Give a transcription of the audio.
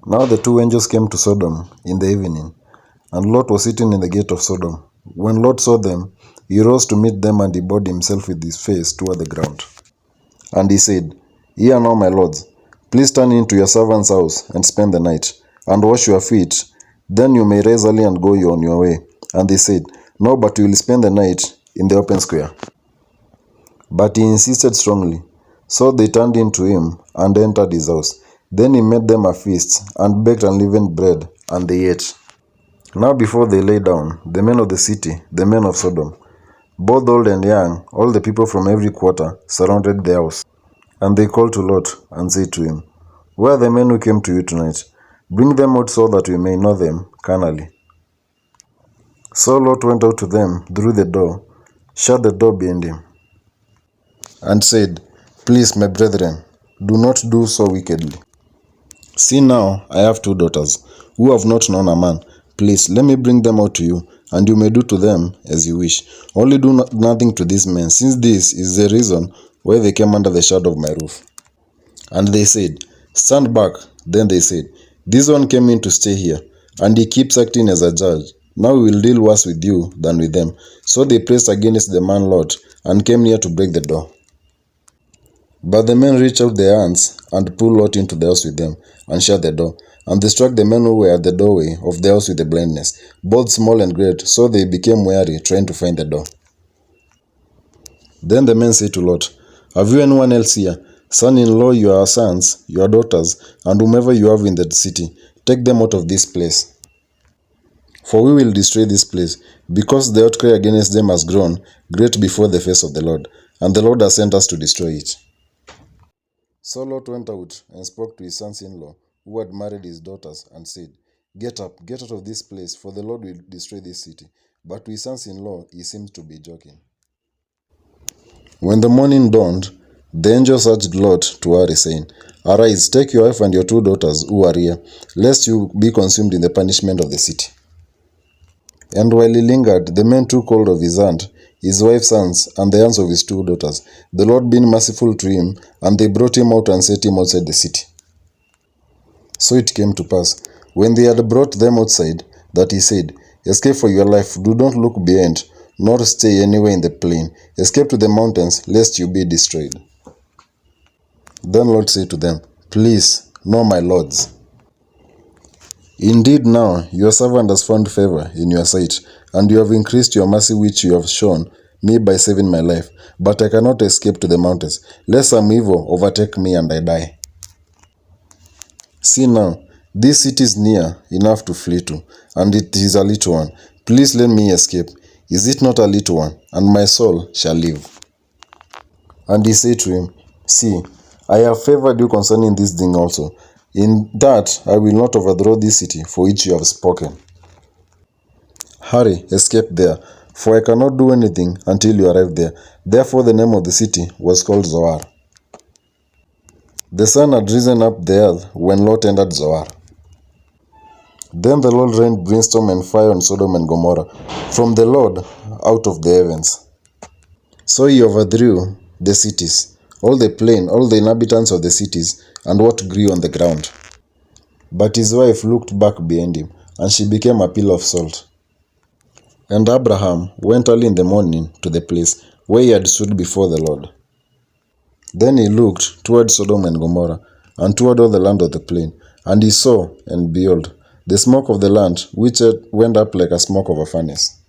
Now the two angels came to Sodom in the evening, and Lot was sitting in the gate of Sodom. When Lot saw them, he rose to meet them, and he bowed himself with his face toward the ground. And he said, Hear now, my lords, please turn into your servant's house, and spend the night, and wash your feet. Then you may rise early and go on your way. And they said, No, but we will spend the night in the open square. But he insisted strongly. So they turned into him, and entered his house. Then he made them a feast, and baked unleavened bread, and they ate. Now before they lay down, the men of the city, the men of Sodom, both old and young, all the people from every quarter, surrounded the house. And they called to Lot, and said to him, Where are the men who came to you tonight? Bring them out so that we may know them carnally. So Lot went out to them through the door, shut the door behind him, and said, Please, my brethren, do not do so wickedly. See now, I have two daughters, who have not known a man. Please, let me bring them out to you, and you may do to them as you wish. Only do nothing to these men, since this is the reason why they came under the shadow of my roof. And they said, Stand back. Then they said, This one came in to stay here, and he keeps acting as a judge. Now we will deal worse with you than with them. So they pressed against the man Lot, and came near to break the door. But the men reached out their hands, and pulled Lot into the house with them, and shut the door. And they struck the men who were at the doorway of the house with a blindness, both small and great, so they became weary, trying to find the door. Then the men said to Lot, Have you anyone else here? Son-in-law, your sons, your daughters, and whomever you have in the city, take them out of this place. For we will destroy this place, because the outcry against them has grown great before the face of the Lord, and the Lord has sent us to destroy it. So Lot went out and spoke to his sons-in-law, who had married his daughters, and said, Get up, get out of this place, for the Lord will destroy this city. But to his sons-in-law he seemed to be joking. When the morning dawned, the angels urged Lot to hurry, saying, Arise, take your wife and your two daughters who are here, lest you be consumed in the punishment of the city. And while he lingered, the men took hold of his hand, his wife's sons, and the hands of his two daughters, the Lord being merciful to him, and they brought him out and set him outside the city. So it came to pass, when they had brought them outside, that he said, Escape for your life, do not look behind, nor stay anywhere in the plain. Escape to the mountains, lest you be destroyed. Then Lot said to them, Please, no, my lords. Indeed now your servant has found favor in your sight, and you have increased your mercy which you have shown me by saving my life. But I cannot escape to the mountains, lest some evil overtake me and I die. See now, this city is near enough to flee to, and it is a little one. Please let me escape. Is it not a little one? And my soul shall live. And he said to him, See, I have favored you concerning this thing also, in that I will not overthrow this city for which you have spoken. Hurry, escape there, for I cannot do anything until you arrive there. Therefore the name of the city was called Zoar. The sun had risen up the earth when Lot entered Zoar. Then the Lord rained brimstone and fire on Sodom and Gomorrah from the Lord out of the heavens. So he overthrew the cities, all the plain, all the inhabitants of the cities, and what grew on the ground. But his wife looked back behind him, and she became a pillar of salt. And Abraham went early in the morning to the place where he had stood before the Lord. Then he looked toward Sodom and Gomorrah, and toward all the land of the plain, and he saw, and behold, the smoke of the land which went up like a smoke of a furnace.